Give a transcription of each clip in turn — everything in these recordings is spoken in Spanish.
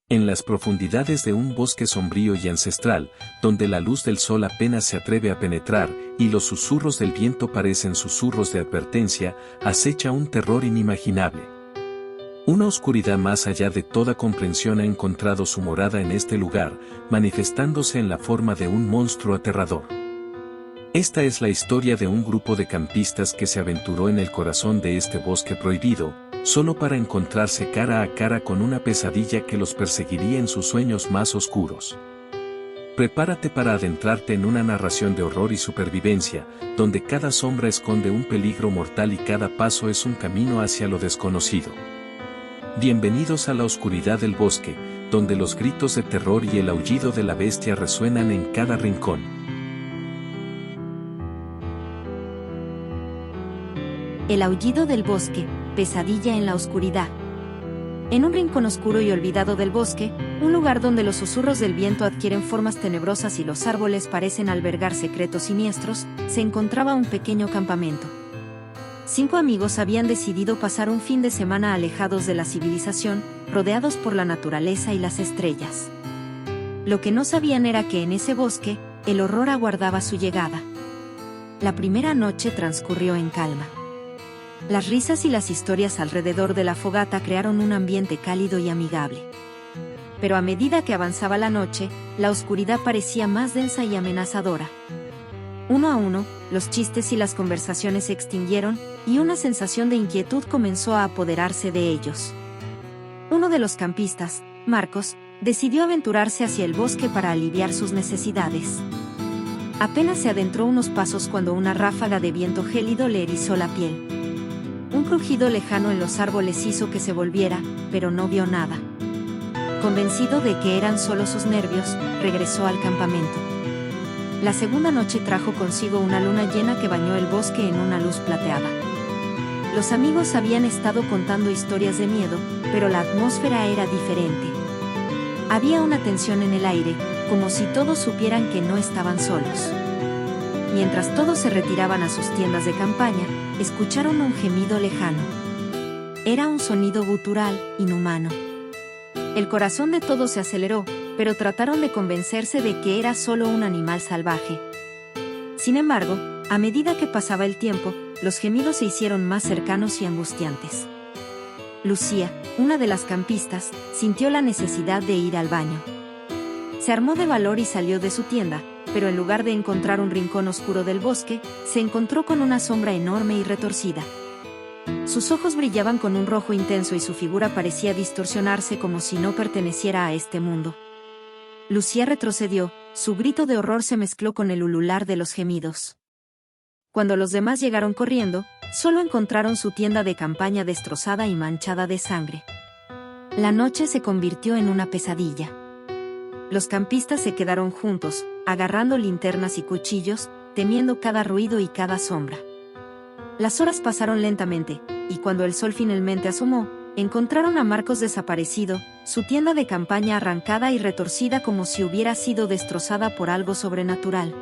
En las profundidades de un bosque sombrío y ancestral, donde la luz del sol apenas se atreve a penetrar, y los susurros del viento parecen susurros de advertencia, acecha un terror inimaginable. Una oscuridad más allá de toda comprensión ha encontrado su morada en este lugar, manifestándose en la forma de un monstruo aterrador. Esta es la historia de un grupo de campistas que se aventuró en el corazón de este bosque prohibido, solo para encontrarse cara a cara con una pesadilla que los perseguiría en sus sueños más oscuros. Prepárate para adentrarte en una narración de horror y supervivencia, donde cada sombra esconde un peligro mortal y cada paso es un camino hacia lo desconocido. Bienvenidos a la oscuridad del bosque, donde los gritos de terror y el aullido de la bestia resuenan en cada rincón. El aullido del bosque, pesadilla en la oscuridad. En un rincón oscuro y olvidado del bosque, un lugar donde los susurros del viento adquieren formas tenebrosas y los árboles parecen albergar secretos siniestros, se encontraba un pequeño campamento. 5 amigos habían decidido pasar un fin de semana alejados de la civilización, rodeados por la naturaleza y las estrellas. Lo que no sabían era que en ese bosque, el horror aguardaba su llegada. La primera noche transcurrió en calma. Las risas y las historias alrededor de la fogata crearon un ambiente cálido y amigable. Pero a medida que avanzaba la noche, la oscuridad parecía más densa y amenazadora. Uno a uno, los chistes y las conversaciones se extinguieron, y una sensación de inquietud comenzó a apoderarse de ellos. Uno de los campistas, Marcos, decidió aventurarse hacia el bosque para aliviar sus necesidades. Apenas se adentró unos pasos cuando una ráfaga de viento gélido le erizó la piel. Un crujido lejano en los árboles hizo que se volviera, pero no vio nada. Convencido de que eran solo sus nervios, regresó al campamento. La segunda noche trajo consigo una luna llena que bañó el bosque en una luz plateada. Los amigos habían estado contando historias de miedo, pero la atmósfera era diferente. Había una tensión en el aire, como si todos supieran que no estaban solos. Mientras todos se retiraban a sus tiendas de campaña, escucharon un gemido lejano. Era un sonido gutural, inhumano. El corazón de todos se aceleró, pero trataron de convencerse de que era solo un animal salvaje. Sin embargo, a medida que pasaba el tiempo, los gemidos se hicieron más cercanos y angustiantes. Lucía, una de las campistas, sintió la necesidad de ir al baño. Se armó de valor y salió de su tienda, pero en lugar de encontrar un rincón oscuro del bosque, se encontró con una sombra enorme y retorcida. Sus ojos brillaban con un rojo intenso y su figura parecía distorsionarse como si no perteneciera a este mundo. Lucía retrocedió, su grito de horror se mezcló con el ulular de los gemidos. Cuando los demás llegaron corriendo, solo encontraron su tienda de campaña destrozada y manchada de sangre. La noche se convirtió en una pesadilla. Los campistas se quedaron juntos, agarrando linternas y cuchillos, temiendo cada ruido y cada sombra. Las horas pasaron lentamente, y cuando el sol finalmente asomó, encontraron a Marcos desaparecido, su tienda de campaña arrancada y retorcida como si hubiera sido destrozada por algo sobrenatural.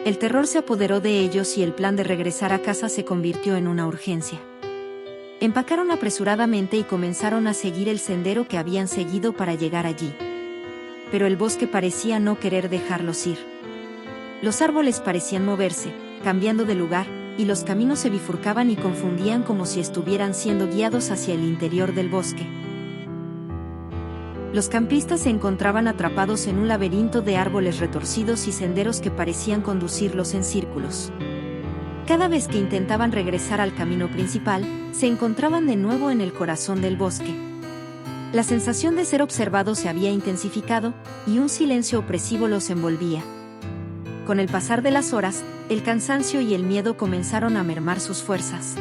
El terror se apoderó de ellos y el plan de regresar a casa se convirtió en una urgencia. Empacaron apresuradamente y comenzaron a seguir el sendero que habían seguido para llegar allí. Pero el bosque parecía no querer dejarlos ir. Los árboles parecían moverse, cambiando de lugar, y los caminos se bifurcaban y confundían como si estuvieran siendo guiados hacia el interior del bosque. Los campistas se encontraban atrapados en un laberinto de árboles retorcidos y senderos que parecían conducirlos en círculos. Cada vez que intentaban regresar al camino principal, se encontraban de nuevo en el corazón del bosque. La sensación de ser observados se había intensificado, y un silencio opresivo los envolvía. Con el pasar de las horas, el cansancio y el miedo comenzaron a mermar sus fuerzas.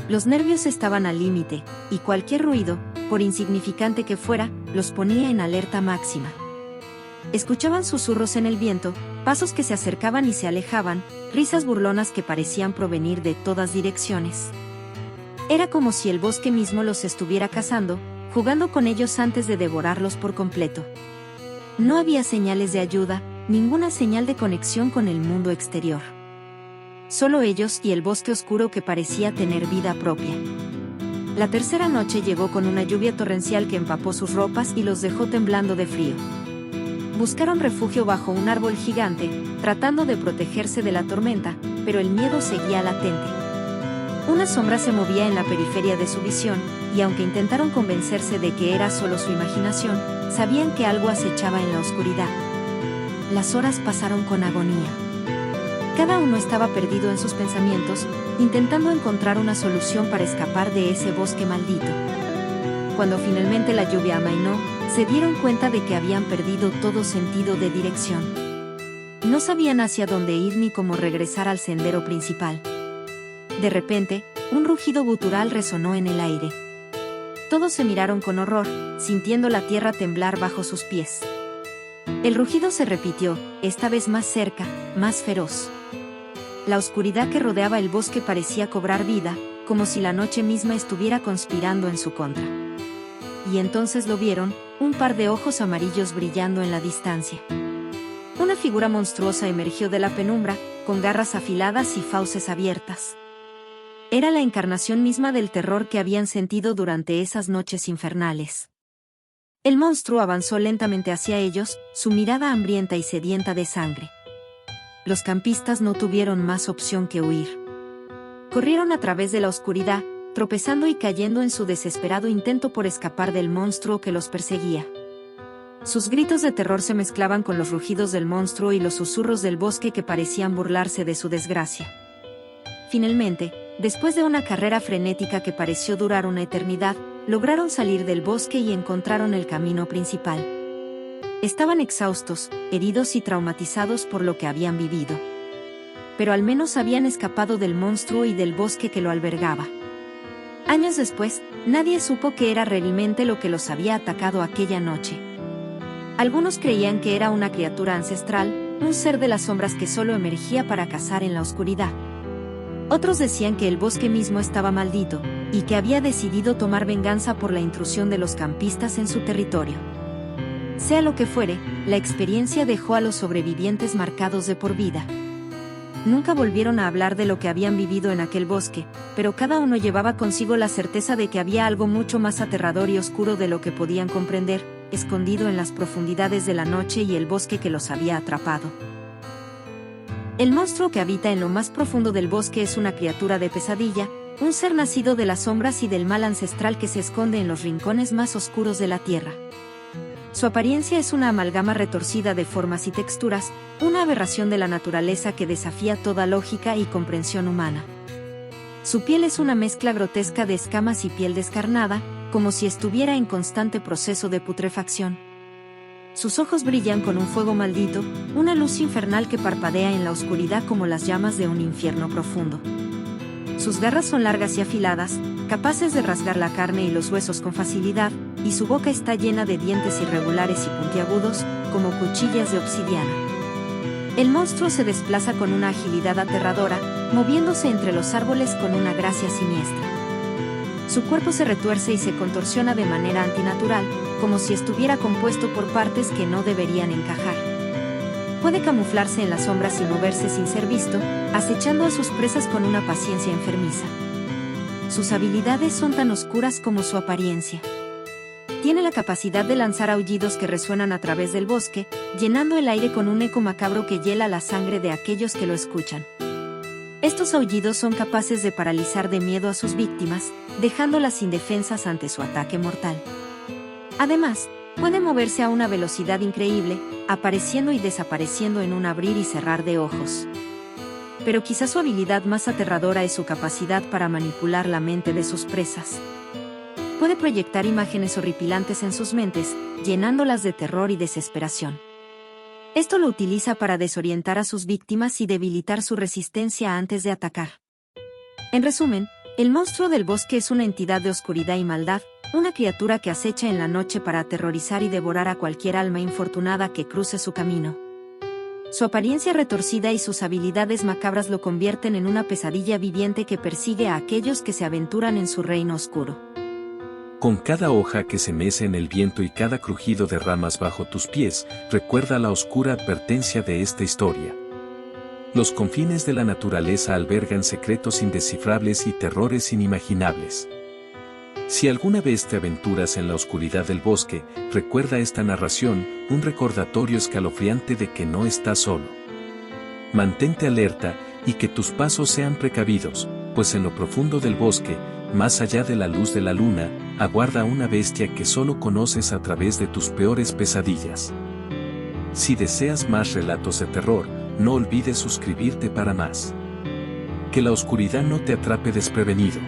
Los nervios estaban al límite, y cualquier ruido, por insignificante que fuera, los ponía en alerta máxima. Escuchaban susurros en el viento, pasos que se acercaban y se alejaban, risas burlonas que parecían provenir de todas direcciones. Era como si el bosque mismo los estuviera cazando, jugando con ellos antes de devorarlos por completo. No había señales de ayuda, ninguna señal de conexión con el mundo exterior. Solo ellos y el bosque oscuro que parecía tener vida propia. La tercera noche llegó con una lluvia torrencial que empapó sus ropas y los dejó temblando de frío. Buscaron refugio bajo un árbol gigante, tratando de protegerse de la tormenta, pero el miedo seguía latente. Una sombra se movía en la periferia de su visión, y aunque intentaron convencerse de que era solo su imaginación, sabían que algo acechaba en la oscuridad. Las horas pasaron con agonía. Cada uno estaba perdido en sus pensamientos, intentando encontrar una solución para escapar de ese bosque maldito. Cuando finalmente la lluvia amainó, se dieron cuenta de que habían perdido todo sentido de dirección. No sabían hacia dónde ir ni cómo regresar al sendero principal. De repente, un rugido gutural resonó en el aire. Todos se miraron con horror, sintiendo la tierra temblar bajo sus pies. El rugido se repitió, esta vez más cerca, más feroz. La oscuridad que rodeaba el bosque parecía cobrar vida, como si la noche misma estuviera conspirando en su contra. Y entonces lo vieron, un par de ojos amarillos brillando en la distancia. Una figura monstruosa emergió de la penumbra, con garras afiladas y fauces abiertas. Era la encarnación misma del terror que habían sentido durante esas noches infernales. El monstruo avanzó lentamente hacia ellos, su mirada hambrienta y sedienta de sangre. Los campistas no tuvieron más opción que huir. Corrieron a través de la oscuridad, tropezando y cayendo en su desesperado intento por escapar del monstruo que los perseguía. Sus gritos de terror se mezclaban con los rugidos del monstruo y los susurros del bosque que parecían burlarse de su desgracia. Finalmente, después de una carrera frenética que pareció durar una eternidad, lograron salir del bosque y encontraron el camino principal. Estaban exhaustos, heridos y traumatizados por lo que habían vivido. Pero al menos habían escapado del monstruo y del bosque que lo albergaba. Años después, nadie supo qué era realmente lo que los había atacado aquella noche. Algunos creían que era una criatura ancestral, un ser de las sombras que solo emergía para cazar en la oscuridad. Otros decían que el bosque mismo estaba maldito, y que había decidido tomar venganza por la intrusión de los campistas en su territorio. Sea lo que fuere, la experiencia dejó a los sobrevivientes marcados de por vida. Nunca volvieron a hablar de lo que habían vivido en aquel bosque, pero cada uno llevaba consigo la certeza de que había algo mucho más aterrador y oscuro de lo que podían comprender, escondido en las profundidades de la noche y el bosque que los había atrapado. El monstruo que habita en lo más profundo del bosque es una criatura de pesadilla, un ser nacido de las sombras y del mal ancestral que se esconde en los rincones más oscuros de la tierra. Su apariencia es una amalgama retorcida de formas y texturas, una aberración de la naturaleza que desafía toda lógica y comprensión humana. Su piel es una mezcla grotesca de escamas y piel descarnada, como si estuviera en constante proceso de putrefacción. Sus ojos brillan con un fuego maldito, una luz infernal que parpadea en la oscuridad como las llamas de un infierno profundo. Sus garras son largas y afiladas, capaces de rasgar la carne y los huesos con facilidad, y su boca está llena de dientes irregulares y puntiagudos, como cuchillas de obsidiana. El monstruo se desplaza con una agilidad aterradora, moviéndose entre los árboles con una gracia siniestra. Su cuerpo se retuerce y se contorsiona de manera antinatural, como si estuviera compuesto por partes que no deberían encajar. Puede camuflarse en las sombras y moverse sin ser visto, acechando a sus presas con una paciencia enfermiza. Sus habilidades son tan oscuras como su apariencia. Tiene la capacidad de lanzar aullidos que resuenan a través del bosque, llenando el aire con un eco macabro que hiela la sangre de aquellos que lo escuchan. Estos aullidos son capaces de paralizar de miedo a sus víctimas, dejándolas indefensas ante su ataque mortal. Además, puede moverse a una velocidad increíble, apareciendo y desapareciendo en un abrir y cerrar de ojos. Pero quizás su habilidad más aterradora es su capacidad para manipular la mente de sus presas. Puede proyectar imágenes horripilantes en sus mentes, llenándolas de terror y desesperación. Esto lo utiliza para desorientar a sus víctimas y debilitar su resistencia antes de atacar. En resumen, el monstruo del bosque es una entidad de oscuridad y maldad, una criatura que acecha en la noche para aterrorizar y devorar a cualquier alma infortunada que cruce su camino. Su apariencia retorcida y sus habilidades macabras lo convierten en una pesadilla viviente que persigue a aquellos que se aventuran en su reino oscuro. Con cada hoja que se mece en el viento y cada crujido de ramas bajo tus pies, recuerda la oscura advertencia de esta historia. Los confines de la naturaleza albergan secretos indescifrables y terrores inimaginables. Si alguna vez te aventuras en la oscuridad del bosque, recuerda esta narración, un recordatorio escalofriante de que no estás solo. Mantente alerta, y que tus pasos sean precavidos, pues en lo profundo del bosque, más allá de la luz de la luna, aguarda una bestia que solo conoces a través de tus peores pesadillas. Si deseas más relatos de terror, no olvides suscribirte para más. Que la oscuridad no te atrape desprevenido.